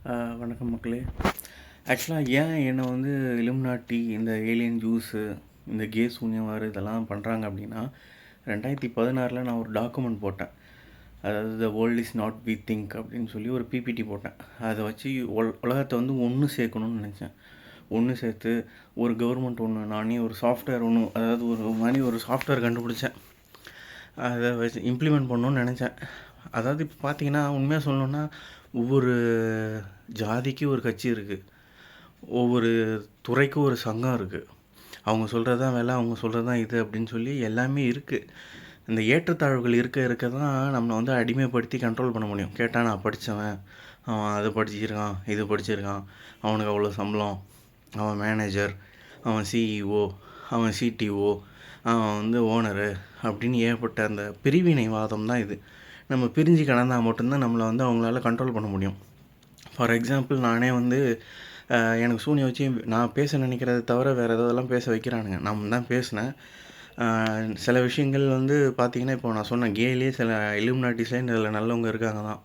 வணக்கம் மக்களே. ஆக்சுவலாக ஏன் என்னை வந்து இலுமினாட்டி, இந்த ஏலியன் ஜூஸு, இந்த கே சூன்யவாறு இதெல்லாம் பண்ணுறாங்க அப்படின்னா, 2016 நான் ஒரு டாக்குமெண்ட் போட்டேன். அதாவது the world is not we think அப்படின்னு சொல்லி ஒரு பிபிடி போட்டேன். அதை வச்சு உலகத்தை வந்து ஒன்று சேர்க்கணும்னு நினச்சேன். ஒன்று சேர்த்து ஒரு கவர்மெண்ட் ஒன்று, நானே ஒரு சாஃப்ட்வேர் ஒன்று, அதாவது ஒரு சாஃப்ட்வேர் கண்டுபிடிச்சேன். அதை வச்சு இம்ப்ளிமெண்ட் பண்ணணும்னு நினச்சேன். அதாவது இப்போ பார்த்தீங்கன்னா, உண்மையாக சொல்லணுன்னா, ஒவ்வொரு ஜாதிக்கு ஒரு கட்சி இருக்குது, ஒவ்வொரு துறைக்கும் ஒரு சங்கம் இருக்குது. அவங்க சொல்கிறது தான் வேலை, அவங்க சொல்கிறது தான் இது அப்படின்னு சொல்லி எல்லாமே இருக்குது. இந்த ஏற்றத்தாழ்வுகள் இருக்க தான் நம்மளை வந்து அடிமைப்படுத்தி கண்ட்ரோல் பண்ண முடியும். கேட்டால் நான் படித்தவன், அவன் அது படிச்சிருக்கான், இது படிச்சிருக்கான், அவனுக்கு அவ்வளோ சம்பளம், அவன் மேனேஜர், அவன் சிஇஓ, அவன் சிடிஓ, அவன் வந்து ஓனரு அப்படின்னு ஏற்பட்ட அந்த பிரிவினைவாதம் தான் இது. நம்ம பிரிஞ்சு கடந்தால் மட்டும்தான் நம்மளை வந்து அவங்களால கண்ட்ரோல் பண்ண முடியும். ஃபார் எக்ஸாம்பிள், நானே வந்து எனக்கு சூனியை வச்சு நான் பேச நினைக்கிறத தவிர வேறு எதெல்லாம் பேச வைக்கிறானுங்க. நான் தான் பேசினேன். சில விஷயங்கள் வந்து பார்த்திங்கன்னா, இப்போ நான் சொன்ன கேலே சில இலுமினாட்டிஸ்லேயும் இதில் நல்லவங்க இருக்காங்க தான்.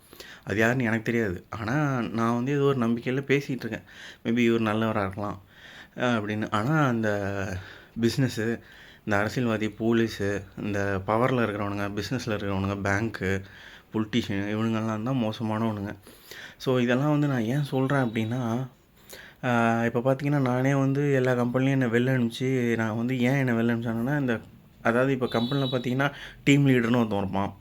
அது யாருன்னு எனக்கு தெரியாது. ஆனால் நான் வந்து ஏதோ ஒரு நம்பிக்கையில் பேசிகிட்டு இருக்கேன். மேபி இவர் நல்லவராக இருக்கலாம் அப்படின்னு. ஆனால் அந்த பிஸ்னஸ்ஸு, இந்த அரசியல்வாதி, போலீஸு, இந்த பவரில் இருக்கிறவனுங்க, பிஸ்னஸில் இருக்கிறவனுங்க, பேங்க்கு, பொலிட்டீஷியன், இவனுங்கெல்லாம் தான் மோசமானவனுங்க. ஸோ இதெல்லாம் வந்து நான் ஏன் சொல்கிறேன் அப்படின்னா, இப்போ பார்த்திங்கன்னா, நானே வந்து எல்லா கம்பெனிலையும் என்னை வெளில அனுப்பிச்சு, நான் வந்து ஏன் என்னை வெளில அனுப்பிச்சாங்கன்னா, அதாவது இப்போ கம்பெனியில் பார்த்திங்கன்னா டீம் லீடர்னு ஒருத்தன் இருப்பான்,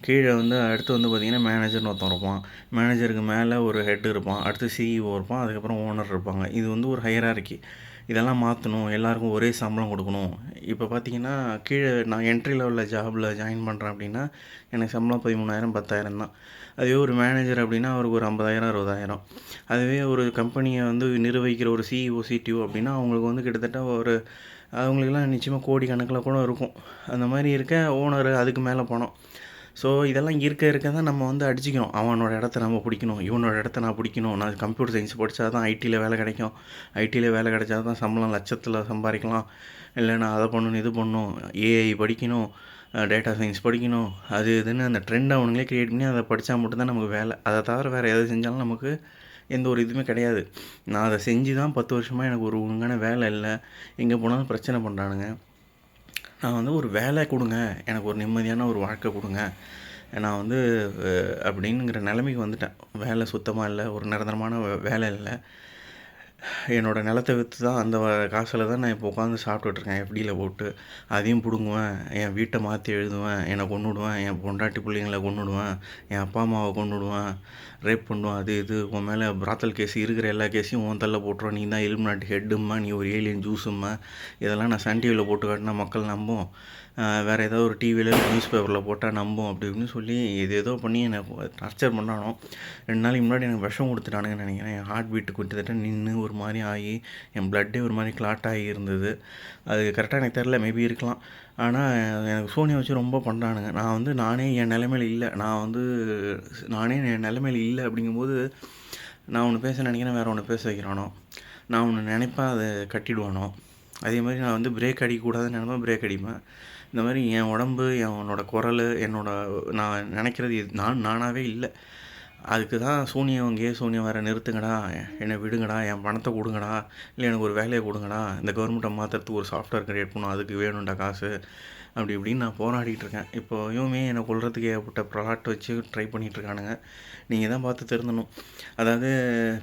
கீழே வந்து அடுத்து வந்து பார்த்திங்கன்னா மேனேஜர்னு ஒருத்தன் இருப்பான், மேனேஜருக்கு மேலே ஒரு ஹெட் இருப்பான், அடுத்து சிஇஓ இருப்பான், அதுக்கப்புறம் ஓனர் இருப்பாங்க. இது வந்து ஒரு ஹையரார்க்கி. இதெல்லாம் மாற்றணும், எல்லாேருக்கும் ஒரே சம்பளம் கொடுக்கணும். இப்போ பார்த்திங்கன்னா, கீழே நான் என்ட்ரி லெவலில் ஜாபில் ஜாயின் பண்ணுறேன் அப்படின்னா எனக்கு சம்பளம் 13,000 10,000 தான். அதுவே ஒரு மேனேஜர் அப்படின்னா அவருக்கு ஒரு 50,000 60,000. அதுவே ஒரு கம்பெனியை வந்து நிர்வகிக்கிற ஒரு சிஇஓ சிடிஓ அப்படின்னா அவங்களுக்கு வந்து கிட்டத்தட்ட அவங்களுக்கெல்லாம் நிச்சயமாக கோடி கணக்கில் கூட இருக்கும். அந்த மாதிரி இருக்க ஓனர் அதுக்கு மேலே போனோம். ஸோ இதெல்லாம் இருக்க தான் நம்ம வந்து அடிச்சிக்கணும். அவனோட இடத்த நம்ம பிடிக்கணும், இவனோட இடத்த நான் பிடிக்கணும், நான் கம்ப்யூட்டர் சயின்ஸ் படித்தா தான் ஐடியில் வேலை கிடைக்கும், ஐடியில் வேலை கிடைச்சா தான் சம்பளம் லட்சத்தில் சம்பாதிக்கலாம், இல்லை நான் அதை பண்ணணும், இது பண்ணணும், ஏஐ படிக்கணும், டேட்டா சயின்ஸ் படிக்கணும், அது இதுன்னு அந்த ட்ரெண்ட் அவனுங்களே க்ரியேட் பண்ணி அதை படித்தா மட்டும்தான் நமக்கு வேலை. அதை தவிர வேறு எதை செஞ்சாலும் நமக்கு எந்த ஒரு இதுவுமே கிடையாது. நான் அதை செஞ்சு தான் 10 வருஷமாக எனக்கு ஒரு ஒழுங்கான வேலை இல்லை, எங்கே போனாலும் பிரச்சனை பண்ணுறானுங்க. நான் வந்து ஒரு வேலை கொடுங்க, எனக்கு ஒரு நிம்மதியான ஒரு வாழ்க்கை கொடுங்க, நான் வந்து அப்படிங்கிற நிலைமைக்கு வந்துட்டேன். வேலை சுத்தமாக இல்லை, ஒரு நிரந்தரமான வேலை இல்லை. என்னோடய நிலத்தை விற்று தான் அந்த காசில் தான் நான் இப்போ உட்காந்து சாப்பிட்டுட்ருக்கேன், எஃப்டியில் போட்டு. அதையும் பிடுங்குவேன், என் வீட்டை மாற்றி எழுதுவேன், என்னை கொன்னுடுவேன், என் பொண்டாட்டி பிள்ளைங்களை கொன்னுடுவேன், என் அப்பா அம்மாவை கொன்னுடுவேன், ரேப் பண்ணுவேன், அது இது உன் மேலே பிராத்தல் கேஸ் இருக்கிற எல்லா கேஸையும் உன் தள்ள போட்டுருவேன், நீ தான் இலுமினாட்டி ஹெட்டும்மா, நீ ஒரு ஏலியன் ஜூஸும்மா. இதெல்லாம் நான் சன் டிவியில் போட்டு காட்டினா மக்கள் நம்பும், வேறு ஏதோ ஒரு டிவியில் நியூஸ் பேப்பரில் போட்டால் நம்பும் அப்படி இப்படின்னு சொல்லி ஏதோ பண்ணி என்னை டார்ச்சர் பண்ணானோ. 2 நாளைக்கு முன்னாடி எனக்கு விஷம் கொடுத்துட்டானுங்கன்னு நினைக்கிறேன். என் ஹார்ட் பீட்டு கிட்டத்தட்ட நின்று ஒரு மாதிரி ஆகி என் பிளட்டே ஒரு மாதிரி கிளாட் ஆகி இருந்தது. அது கரெக்டாக எனக்கு தெரில, மேபி இருக்கலாம். ஆனால் எனக்கு சோனியை வச்சு ரொம்ப பண்ணுறானுங்க. நான் வந்து நானே என் நிலைமையில் இல்லை, நானே என் நிலைமையில் இல்லை அப்படிங்கும்போது நான் ஒன்று பேச நினைக்கிறேன், வேறு ஒன்று பேச வைக்கிறானோ, நான் ஒன்று நினைப்பேன், அதை கட்டிடுவானோ. அதே மாதிரி நான் வந்து பிரேக் அடிக்கக்கூடாதுன்னு நினைப்பேன், பிரேக் அடிப்பேன். இந்த மாதிரி என் உடம்பு, என்னோடய குரல், நான் நினைக்கிறது நானாகவே இல்லை. அதுக்கு தான் சூனியம் வேறு நிறுத்துங்கடா, என்னை விடுங்கடா, என் பணத்தை கொடுங்கடா, இல்லை எனக்கு ஒரு வேலையை கொடுங்கடா, இந்த கவர்மெண்ட்டை மாற்றுறதுக்கு ஒரு சாஃப்ட்வேர் கிரியேட் பண்ணணும், அதுக்கு வேணும்டா காசு, அப்படி இப்படின்னு நான் போராடிட்டு இருக்கேன். இப்போ இவமே என்னை கொல்றதுக்கு ஏற்பட்ட ப்ராடக்ட் வச்சு ட்ரை பண்ணிகிட்ருக்கானுங்க. நீங்கள் தான் பார்த்து திருந்தணும். அதாவது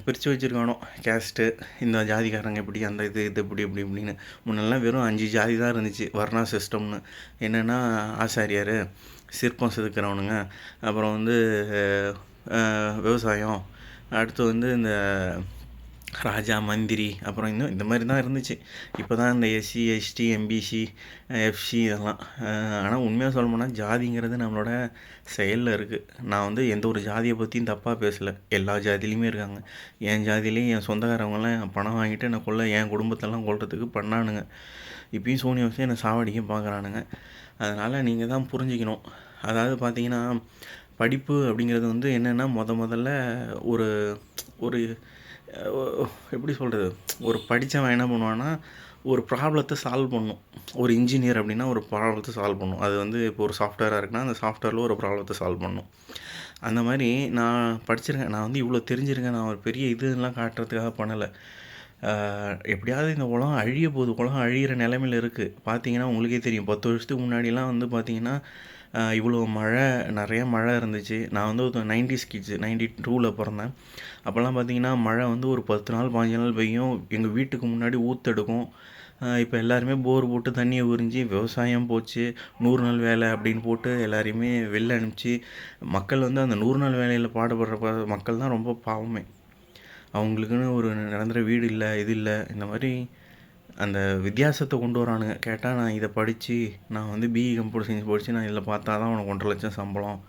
பிரித்து வச்சுருக்கானோ கேஸ்ட்டு, இந்த ஜாதிக்காரங்க இப்படி, அந்த இது இப்படி இப்படின்னு. முன்னெல்லாம் வெறும் 5 ஜாதி தான் இருந்துச்சு, வர்ணா சிஸ்டம்னு. என்னென்னா ஆசாரியார், சிற்பம் செதுக்கிறவனுங்க, அப்புறம் வந்து விவசாயம், அடுத்து வந்து இந்த ராஜா, மந்திரி, அப்புறம் இன்னும் இந்த மாதிரி தான் இருந்துச்சு. இப்போ தான் இந்த எஸ்சி எஸ்டி எம்பிசி எஃப்சி இதெல்லாம். ஆனால் உண்மையாக சொல்லணும்னா ஜாதிங்கிறது நம்மளோட செயலில் இருக்குது. நான் வந்து எந்த ஒரு ஜாதியை பற்றியும் தப்பாக பேசலை, எல்லா ஜாதியிலையுமே இருக்காங்க. என் ஜாதியிலையும் என் சொந்தக்காரவங்களாம் பணம் வாங்கிட்டு என்னை என் குடும்பத்தெல்லாம் கொல்றதுக்கு பண்ணானுங்க. இப்பயும் சோனியை வச்சு என்னை சாவடிக்க பார்க்குறானுங்க. அதனால் நீங்கள் தான் புரிஞ்சிக்கணும். அதாவது பார்த்தீங்கன்னா, படிப்பு அப்படிங்கிறது வந்து என்னென்னா முதல்ல ஒரு ஒரு எப்படி சொல்கிறது, ஒரு படித்தவன் என்ன பண்ணுவான்னா ஒரு ப்ராப்ளத்தை சால்வ் பண்ணணும். ஒரு இன்ஜினியர் அப்படின்னா ஒரு ப்ராப்ளத்தை சால்வ் பண்ணணும். அது வந்து இப்போ ஒரு சாஃப்ட்வேராக இருக்குன்னா அந்த சாஃப்ட்வேரில் ஒரு ப்ராப்ளத்தை சால்வ் பண்ணணும். அந்த மாதிரி நான் படிச்சிருக்கேன். நான் வந்து இவ்வளோ தெரிஞ்சிருக்கேன். நான் ஒரு பெரிய இதெல்லாம் காட்டுறதுக்காக பண்ணலை. எப்படியாவது இந்த உலகம் அழிய போகுது. உலகம் அழியிற நிலைமையில் இருக்குது. பார்த்தீங்கன்னா உங்களுக்கே தெரியும், 10 வருஷத்துக்கு முன்னாடிலாம் வந்து பார்த்தீங்கன்னா இவ்வளோ மழை, நிறைய மழை இருந்துச்சு. நான் வந்து ஒரு 90s கிட்ஸு, 92ல் பிறந்தேன். அப்போல்லாம் பார்த்தீங்கன்னா மழை வந்து ஒரு 10 நாள் 15 நாள் பெய்யும். எங்கள் வீட்டுக்கு முன்னாடி ஊற்றெடுக்கும். இப்போ எல்லாருமே போர் போட்டு தண்ணியை உறிஞ்சி விவசாயம் போச்சு. 100 நாள் வேலை அப்படின்னு போட்டு எல்லாரையுமே வெளில அனுப்பிச்சி, மக்கள் வந்து அந்த 100 நாள் வேலையில் பாடுபடுற மக்கள் தான் ரொம்ப பாவமே. அவங்களுக்குன்னு ஒரு நிரந்தர வீடு இல்லை, இது இல்லை. இந்த மாதிரி அந்த வித்தியாசத்தை கொண்டு வரானுங்க. கேட்டால் நான் இதை படித்து, நான் வந்து பிஇ கம்ப்யூட்டர் சயின்ஸ் படித்து, நான் இதில் பார்த்தா தான் உனக்கு 1.5 லட்சம் சம்பளம்,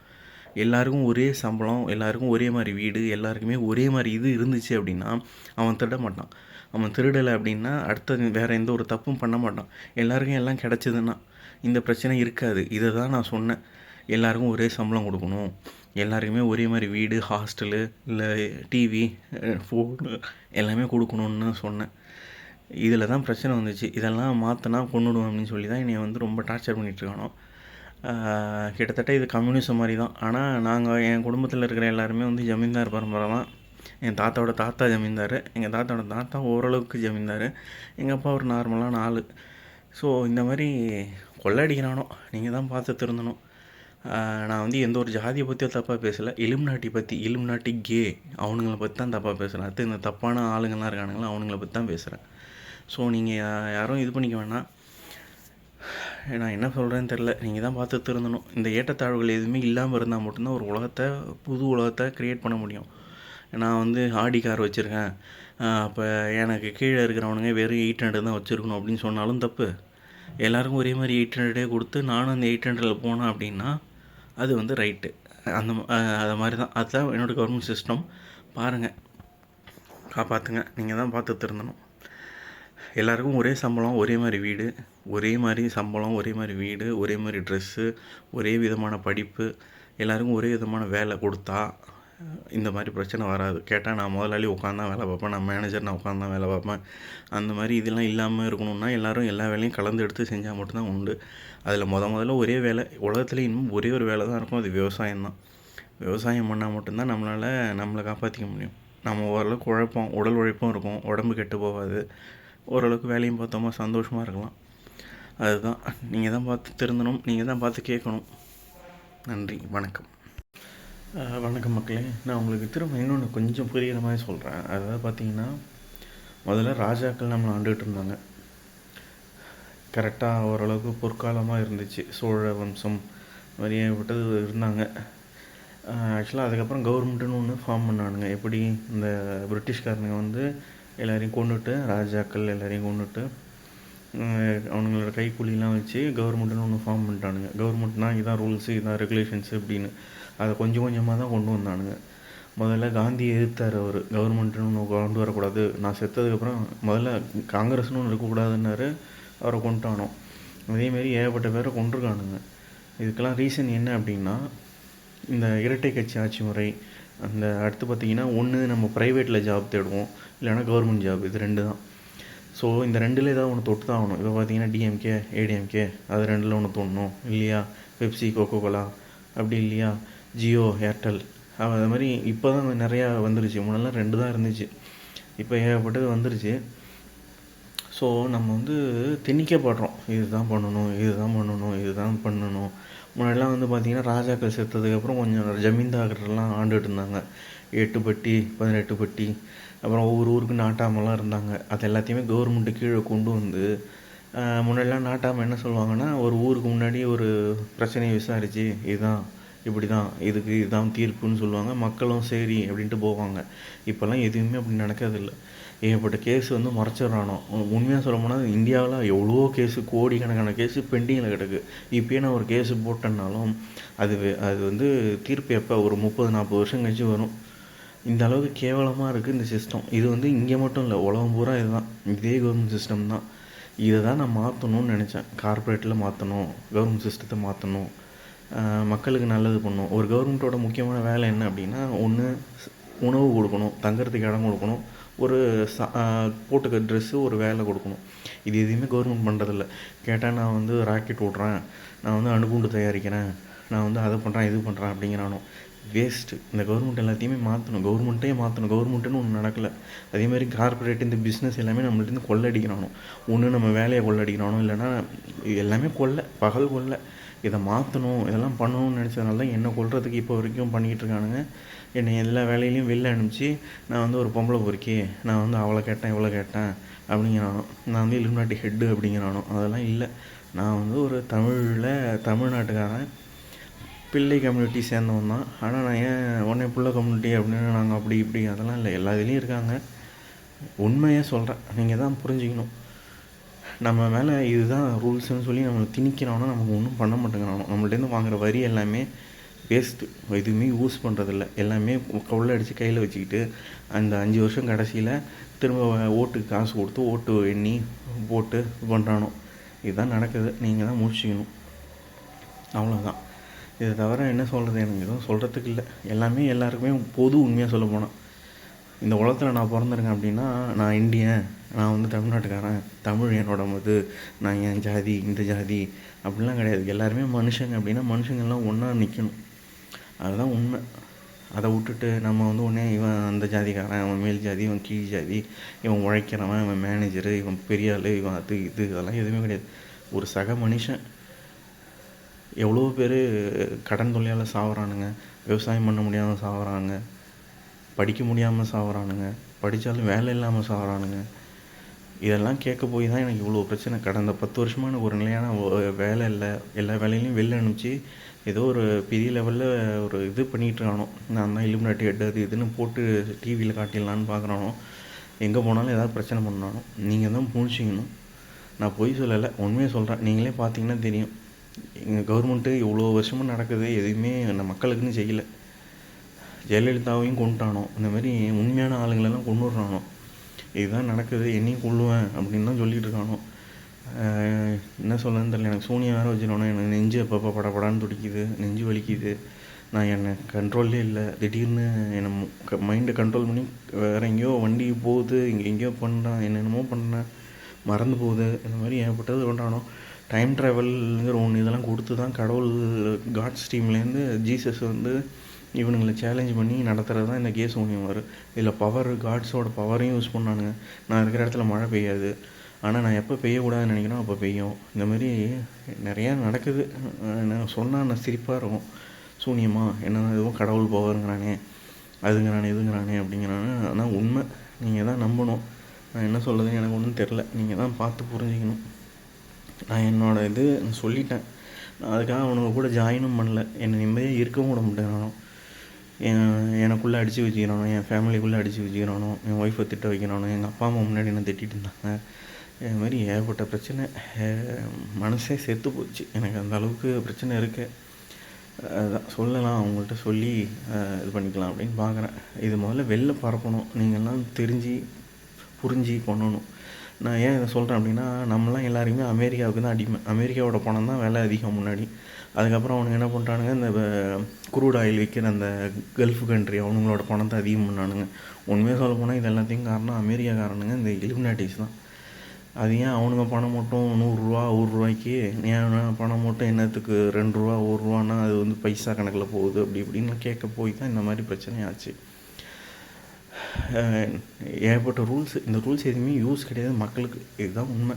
எல்லாருக்கும் ஒரே சம்பளம், எல்லாருக்கும் ஒரே மாதிரி வீடு, எல்லாருக்குமே ஒரே மாதிரி இது இருந்துச்சு அப்படின்னா அவன் திருட மாட்டான். அவன் திருடலை அப்படின்னா அடுத்த வேறு எந்த ஒரு தப்பும் பண்ண மாட்டான். எல்லாருக்கும் எல்லாம் கிடச்சிதுன்னா இந்த பிரச்சனை இருக்காது. இதை தான் நான் சொன்னேன். எல்லாருக்கும் ஒரே சம்பளம் கொடுக்கணும், எல்லாருக்குமே ஒரே மாதிரி வீடு, ஹாஸ்டலு, இல்லை டிவி, ஃபோனு எல்லாமே கொடுக்கணுன்னு சொன்னேன். இதில் தான் பிரச்சனை வந்துச்சு. இதெல்லாம் மாற்றினா கொண்டுடுவோம் அப்படின்னு சொல்லி தான் என்னை வந்து ரொம்ப டார்ச்சர் பண்ணிகிட்ருக்கானோ. கிட்டத்தட்ட இது கம்யூனிசம் மாதிரி தான். ஆனால் நாங்கள் என் குடும்பத்தில் இருக்கிற எல்லாருமே வந்து ஜமீன்தார் பரம்பரை தான். என் தாத்தாவோட தாத்தா ஜமீன்தார், எங்கள் தாத்தாவோட தாத்தா ஓரளவுக்கு ஜமீன்தார், எங்கள் அப்பா ஒரு நார்மலான ஆள். ஸோ இந்த மாதிரி கொள்ளடிக்கிறானோ, நீங்கள் தான் பார்த்து திருந்தணும். நான் வந்து எந்த ஒரு ஜாதியை பற்றியோ தப்பாக பேசலை. இலுமினாட்டி பற்றி, இலுமினாட்டி கே அவனுங்களை பற்றி தான் தப்பாக பேசுகிறேன். அடுத்து இந்த தப்பான ஆளுங்கள்லாம் இருக்கானுங்களா அவனுங்களை பற்றி தான் பேசுகிறேன். ஸோ நீங்கள் யாரும் இது பண்ணிக்க வேணாம். நான் என்ன சொல்கிறேன்னு தெரில, நீங்கள் தான் பார்த்து திருந்தணும். இந்த ஏற்றத்தாழ்வுகள் எதுவுமே இல்லாமல் இருந்தால் மட்டும்தான் ஒரு உலகத்தை, புது உலகத்தை க்ரியேட் பண்ண முடியும். நான் வந்து ஆடி கார் வச்சுருக்கேன், அப்போ எனக்கு கீழே இருக்கிறவனுங்க வெறும் 800 தான் வச்சுருக்கணும் அப்படின்னு சொன்னாலும் தப்பு. எல்லாருக்கும் ஒரே மாதிரி 800 கொடுத்து நானும் அந்த 800 போனேன் அப்படின்னா அது வந்து ரைட்டு. அது மாதிரி தான். அதுதான் என்னோடய கவர்மெண்ட் சிஸ்டம். பாருங்கள், காப்பாற்றுங்க. நீங்கள் தான் பார்த்து திருந்தணும். எல்லாருக்கும் ஒரே சம்பளம், ஒரே மாதிரி வீடு, ஒரே மாதிரி சம்பளம், ஒரே மாதிரி வீடு, ஒரே மாதிரி ட்ரெஸ்ஸு, ஒரே விதமான படிப்பு, எல்லாருக்கும் ஒரே விதமான வேலை கொடுத்தா இந்த மாதிரி பிரச்சனை வராது. கேட்டால் நான் முதலாளி உட்காந்தான் வேலை பார்ப்பேன், நான் மேனேஜர் நான் உட்காந்தான் வேலை பார்ப்பேன், அந்த மாதிரி இதெல்லாம் இல்லாமல் இருக்கணும்னா எல்லோரும் எல்லா வேலையும் கலந்து எடுத்து செஞ்சால் மட்டும்தான் உண்டு. அதில் முதல்ல ஒரே வேலை, உலகத்தில் இன்னும் ஒரே ஒரு வேலை தான் இருக்கும், அது விவசாயம் தான். விவசாயம் பண்ணால் மட்டும்தான் நம்மளை காப்பாற்றிக்க முடியும். நம்ம ஓரளவுக்கு உழைப்போம், உடல் உழைப்பும் இருக்கும், உடம்பு கெட்டு போகாது, ஓரளவுக்கு வேலையும் பார்த்தோமா சந்தோஷமாக இருக்கலாம். அதுதான். நீங்கள் தான் பார்த்து திருந்தணும், நீங்கள் தான் பார்த்து கேட்கணும். நன்றி, வணக்கம். வணக்கம் மக்களே. நான் உங்களுக்கு திரும்ப இன்னொன்று கொஞ்சம் புரிகிற மாதிரி சொல்கிறேன். அதாவது பார்த்திங்கன்னா, முதல்ல ராஜாக்கள் நம்மளை ஆண்டுகிட்டு இருந்தாங்க. கரெக்டாக ஓரளவுக்கு பொற்காலமாக இருந்துச்சு. சோழ வம்சம் மாதிரி ஏற்பட்டது இருந்தாங்க. ஆக்சுவலாக அதுக்கப்புறம் கவர்மெண்ட்டுன்னு ஒன்று ஃபார்ம் பண்ணானுங்க. எப்படி இந்த பிரிட்டிஷ்காரனுங்க வந்து எல்லோரையும் கொண்டுட்டு, ராஜாக்கள் எல்லோரையும் கொண்டுட்டு அவங்களோட கைக்கூலிலாம் வச்சு கவர்மெண்ட்டுன்னு ஒன்று ஃபார்ம் பண்ணிட்டானுங்க. கவர்மெண்ட்னால் இதான் ரூல்ஸு, இதான் ரெகுலேஷன்ஸு அப்படின்னு அதை கொஞ்சம் கொஞ்சமாக தான் கொண்டு வந்தானுங்க. முதல்ல காந்தி எதிர்த்தார். அவர் கவர்மெண்ட்டுன்னு ஒன்று கொண்டு வரக்கூடாது, நான் செத்ததுக்கப்புறம் முதல்ல காங்கிரஸ்னு ஒன்று இருக்கக்கூடாதுன்னாரு. அவரை கொண்டுட்டானோம். அதேமாரி ஏகப்பட்ட பேரை கொண்டிருக்கானுங்க. இதுக்கெல்லாம் ரீசன் என்ன அப்படின்னா, இந்த இரட்டை கட்சி ஆட்சி முறை. அந்த அடுத்து பார்த்திங்கன்னா, ஒன்று நம்ம ப்ரைவேட்டில் ஜாப் தேடுவோம், இல்லைனா கவர்மெண்ட் ஜாப், இது 2 தான். ஸோ இந்த 2ல் ஏதாவது ஒன்று தொட்டு தான் ஆகணும். இப்போ பார்த்திங்கன்னா டிஎம்கே, ஏடிஎம்கே, அது 2ல் ஒன்று தோணணும் இல்லையா? பெப்சி, கோகோகோலா, அப்படி இல்லையா ஜியோ, ஏர்டெல், அது மாதிரி இப்போ தான் நிறையா வந்துருச்சு. முன்னெல்லாம் 2 தான் இருந்துச்சு, இப்போ ஏகப்பட்டது வந்துருச்சு. ஸோ நம்ம வந்து திணிக்கப்படுறோம், இதுதான் பண்ணணும், இதுதான் பண்ணணும், இதுதான் பண்ணணும். முன்னாடிலாம் வந்து பார்த்திங்கன்னா ராஜாக்கள் செத்ததுக்கப்புறம் கொஞ்சம் ஜமீன்தார்கள்லாம் ஆண்டுகிட்டு இருந்தாங்க. 8 பட்டி 18 பட்டி, அப்புறம் ஒவ்வொரு ஊருக்கு நாட்டாமெல்லாம் இருந்தாங்க. அது எல்லாத்தையுமே கவர்மெண்ட்டு கீழே கொண்டு வந்து, முன்னாடிலாம் நாட்டாமல் என்ன சொல்லுவாங்கன்னா, ஒரு ஊருக்கு முன்னாடி ஒரு பிரச்சனையை விசாரித்து இதுதான் இப்படி தான், இதுக்கு இதுதான் தீர்ப்புன்னு சொல்லுவாங்க. மக்களும் சரி அப்படின்ட்டு போவாங்க. இப்போல்லாம் எதுவுமே அப்படி நடக்கிறதில்ல. ஏகப்பட்ட கேஸ் வந்து மறைச்சிட்றானோ. உண்மையாக சொல்ல போனால் இந்தியாவில் எவ்வளோ கேஸு, கோடிக்கணக்கான கேஸு பெண்டிங்கில் கிடக்கு. இப்போயே நான் ஒரு கேஸு போட்டேன்னாலும் அது வந்து தீர்ப்பு எப்போ ஒரு 30-40 வருஷம் கழிச்சு வரும். இந்த அளவுக்கு கேவலமாக இருக்குது இந்த சிஸ்டம். இது வந்து இங்கே மட்டும் இல்லை, உலகம் பூரா இதுதான், இதே கவர்மெண்ட் சிஸ்டம் தான். இதை தான் நான் மாற்றணும்னு நினச்சேன். கார்ப்பரேட்டில் மாற்றணும், கவர்மெண்ட் சிஸ்டத்தை மாற்றணும், மக்களுக்கு நல்லது பண்ணணும். ஒரு கவர்மெண்ட்டோட முக்கியமான வேலை என்ன அப்படின்னா, ஒன்று உணவு கொடுக்கணும், தங்குறதுக்கு இடம் கொடுக்கணும், ஒரு போட்டுக்க ட்ரெஸ்ஸு, ஒரு வேலை கொடுக்கணும். இது எதுவுமே கவர்மெண்ட் பண்ணுறதில்ல. கேட்டால் நான் வந்து ராக்கெட் ஓட்டுறேன், நான் வந்து அணுகுண்டு தயாரிக்கிறேன், நான் வந்து அதை பண்ணுறேன் இது பண்ணுறேன் அப்படிங்கிறானோ. வேஸ்ட்டு. இந்த கவர்மெண்ட் எல்லாத்தையுமே மாற்றணும், கவர்மெண்ட்டுன்னு ஒன்று நடக்கலை. அதேமாதிரி கார்ப்பரேட் இந்த பிஸ்னஸ் எல்லாமே நம்மள்ட்டேருந்து கொள்ளடிக்கிறானோ. ஒன்று நம்ம வேலையை கொள்ளடிக்கிறானோ, இல்லைன்னா எல்லாமே பகல் கொள்ளை. இதை மாற்றணும், இதெல்லாம் பண்ணணும்னு நினச்சதுனால தான் என்னை கொல்றதுக்கு இப்போ வரைக்கும் பண்ணிக்கிட்டு இருக்கானுங்க. என்னை எல்லா வேலையிலையும் வெளில அனுப்பிச்சு நான் வந்து ஒரு பொம்பளை பொறுக்கி, நான் வந்து அவளை கேட்டேன் இவ்வளோ கேட்டேன் அப்படிங்கிறானோ, நான் வந்து இலுமினாட்டி ஹெட்டு அப்படிங்கிறானோ. அதெல்லாம் இல்லை. நான் வந்து ஒரு தமிழ்நாட்டுக்காரன், பிள்ளை கம்யூனிட்டி சேர்ந்தவன் தான். ஆனால் நான் ஏன் உடனே பிள்ளை கம்யூனிட்டி அப்படின்னு நாங்கள் அப்படி இப்படி அதெல்லாம் இல்லை. எல்லா இதுலேயும் இருக்காங்க. உண்மையே சொல்கிறேன், நீங்கள் தான் புரிஞ்சுக்கணும். நம்ம மேலே இதுதான் ரூல்ஸ்ன்னு சொல்லி நம்மளை திணிக்கிறானோ, நமக்கு ஒன்றும் பண்ண மாட்டேங்கிறானோ. நம்மள்டேருந்து வாங்குகிற வரி எல்லாமே வேஸ்ட்டு, எதுவுமே யூஸ் பண்ணுறதில்ல. எல்லாமே கொள்ளை அடித்து கையில் வச்சுக்கிட்டு அந்த 5 வருஷம் கடைசியில் திரும்ப ஓட்டுக்கு காசு கொடுத்து ஓட்டு எண்ணி போட்டு பண்ணுறானோ. இதுதான் நடக்குது. நீங்கள் தான் முடிச்சுக்கணும், அவ்வளோதான். இதை தவிர என்ன சொல்கிறது, எனக்கு எதுவும் சொல்கிறதுக்கு இல்லை. எல்லாமே எல்லாருக்குமே பொது உண்மையாக சொல்ல போனால், இந்த உலகத்தில் நான் பிறந்திருக்கேன் அப்படின்னா நான் இந்தியன், நான் வந்து தமிழ்நாட்டுக்காரன், தமிழ் என்னோட நான் என் ஜாதி இந்த ஜாதி அப்படிலாம் கிடையாது. எல்லாருமே மனுஷங்க. அப்படின்னா மனுஷங்கள்லாம் ஒன்றா நிற்கணும், அதுதான் உண்மை. அதை விட்டுட்டு நம்ம வந்து உடனே இவன் அந்த ஜாதிக்காரன், இவன் மேல் ஜாதி, இவன் கீழ் ஜாதி, இவன் உழைக்கிறவன், இவன் மேனேஜரு, இவன் பெரிய ஆள், இவன் அது இது அதெல்லாம் எதுவுமே கிடையாது. ஒரு சக மனுஷன். எவ்வளோ பேர் கடன் தொல்லையால் சாகுறானுங்க, விவசாயம் பண்ண முடியாமல் சாகுறாங்க, படிக்க முடியாமல் சாகுறானுங்க, படித்தாலும் வேலை இல்லாமல் சாகுறானுங்க. இதெல்லாம் கேட்க போய் தான் எனக்கு இவ்வளோ பிரச்சனை. கடந்த 10 வருஷமாக எனக்கு ஒரு நிலையான வேலை இல்லை. எல்லா வேலையிலையும் வெளில அனுப்பிச்சு ஏதோ ஒரு பெரிய லெவலில் ஒரு இது பண்ணிகிட்ருக்கானோ. நான் தான் இலுமினாட்டி ஹெட் அது இதுன்னு போட்டு டிவியில் காட்டிடலான்னு பார்க்குறானோ. எங்கே போனாலும் ஏதாவது பிரச்சனை பண்ணானோ. நீங்கள் தான் புரிஞ்சிக்கணும். நான் பொய் சொல்லலை, உண்மையை சொல்கிறேன். நீங்களே பார்த்தீங்கன்னா தெரியும். எங்கள் கவர்மெண்ட்டு இவ்வளோ வருஷமாக நடக்குது, எதுவுமே அந்த மக்களுக்குன்னு செய்யலை. ஜெயலலிதாவையும் கொண்டுட்டானோ, இந்த மாதிரி உண்மையான ஆளுங்களெல்லாம் கொண்டு விட்றானோ. இதுதான் நடக்குது. என்னையும் கொள்ளுவேன் அப்படின்னு தான் சொல்லிகிட்டு இருக்கானோ. என்ன சொல்லணும்னு தெரியல. எனக்கு சூனியா வேறு வச்சுருவானோ. எனக்கு நெஞ்சு அப்பப்போ படப்படான்னு துடிக்குது, நெஞ்சு வலிக்குது. நான் என்னை கண்ட்ரோல்லே இல்லை. திடீர்னு என்னை மைண்டை கண்ட்ரோல் பண்ணி வேறு எங்கேயோ வண்டி போகுது, இங்கே எங்கேயோ பண்ணுறேன், என்னென்னமோ பண்ணுறேன், மறந்து போகுது. இந்த மாதிரி ஏற்பட்டது பண்ணுறானோ. டைம் ட்ராவல்ங்கிற ஒன்று இதெல்லாம் கொடுத்து தான் கடவுள் காட்ஸ் டீம்லேருந்து ஜீசஸ் வந்து இவனுங்களை சேலஞ்ச் பண்ணி நடத்துகிறது தான் இந்த கேஸ் ஊனியம் வரும். இதில் பவர், காட்ஸோட பவரையும் யூஸ் பண்ணானுங்க. நான் இருக்கிற இடத்துல மழை பெய்யாது, ஆனால் நான் எப்போ பெய்யக்கூடாதுன்னு நினைக்கிறோம் அப்போ பெய்யும். இந்த மாதிரி நிறையா நடக்குது. நான் சொன்னால் நான் சிரிப்பாக இருக்கும். சூனியமா என்ன எதுவும் கடவுள் பவருங்கிறானே, அதுங்கிறானே இதுங்கிறானே அப்படிங்கிறானே. ஆனால் உண்மை. நீங்கள் தான் நம்பணும். நான் என்ன சொல்கிறதுன்னு எனக்கு ஒன்றும் தெரில. நீங்கள் தான் பார்த்து புரிஞ்சிக்கணும். நான் என்னோடய இது சொல்லிட்டேன். நான் அதுக்காக அவனுங்க கூட ஜாயினும் பண்ணல. என்னை நிம்மதியாக இருக்கவும் விட மாட்டேங்கிறானோ. எனக்குள்ளே அடித்து வச்சுக்கிறானோ, என் ஃபேமிலிக்குள்ளே அடித்து வச்சுக்கிறானோ, என் ஒய்ஃபை திட்ட வைக்கிறானோ, எங்கள் அப்பா அம்மா முன்னாடி என்ன திட்டிகிட்டு இருந்தாங்க. இது மாதிரி ஏகப்பட்ட பிரச்சனை. மனசே செத்து போச்சு. எனக்கு அந்த அளவுக்கு பிரச்சனை இருக்குது. அதான் சொல்லலாம், அவங்கள்ட்ட சொல்லி இது பண்ணிக்கலாம் அப்படின்னு பார்க்குறேன். இது முதல்ல வெளில பரப்பணும். நீங்கள்லாம் தெரிஞ்சு புரிஞ்சு பண்ணணும். நான் ஏன் இதை சொல்கிறேன் அப்படின்னா, நம்மளாம் எல்லாருமே அமெரிக்காவுக்கு தான் அடிமை. அமெரிக்காவோட பணம் தான் விலை அதிகம் முன்னாடி. அதுக்கப்புறம் அவனுங்க என்ன பண்ணுறானுங்க, இந்த குரூட் ஆயில் விற்கிற அந்த கல்ஃப் கண்ட்ரி அவனுங்களோட பணத்தை அதிகம் பண்ணானுங்க. உண்மையாக சொல்ல போனால் இது எல்லாத்தையும் காரணம் அமெரிக்காக்காரனுங்க, இந்த இலுமினாட்டிஸ் தான். அது ஏன் அவனுங்க பணம் மட்டும் 100 ரூபா 1 ரூபாய்க்கு, ஏன் பணம் மட்டும் என்னத்துக்கு 2 ரூபா 1 ரூபான்னா அது வந்து பைசா கணக்கில் போகுது அப்படி இப்படின்னு கேட்க போய் தான் இந்த மாதிரி பிரச்சனையாச்சு. ஏகப்பட்ட ரூல்ஸ். இந்த ரூல்ஸ் எதுவுமே யூஸ் கிடையாது மக்களுக்கு. இதுதான் உண்மை.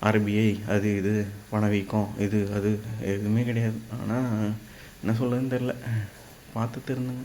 ஆர்பிஐ அது இது பணவீக்கம் இது அது எதுவுமே கிடையாது. ஆனால் என்ன சொல்கிறதுன்னு தெரில. பார்த்து தெரிஞ்சுங்க.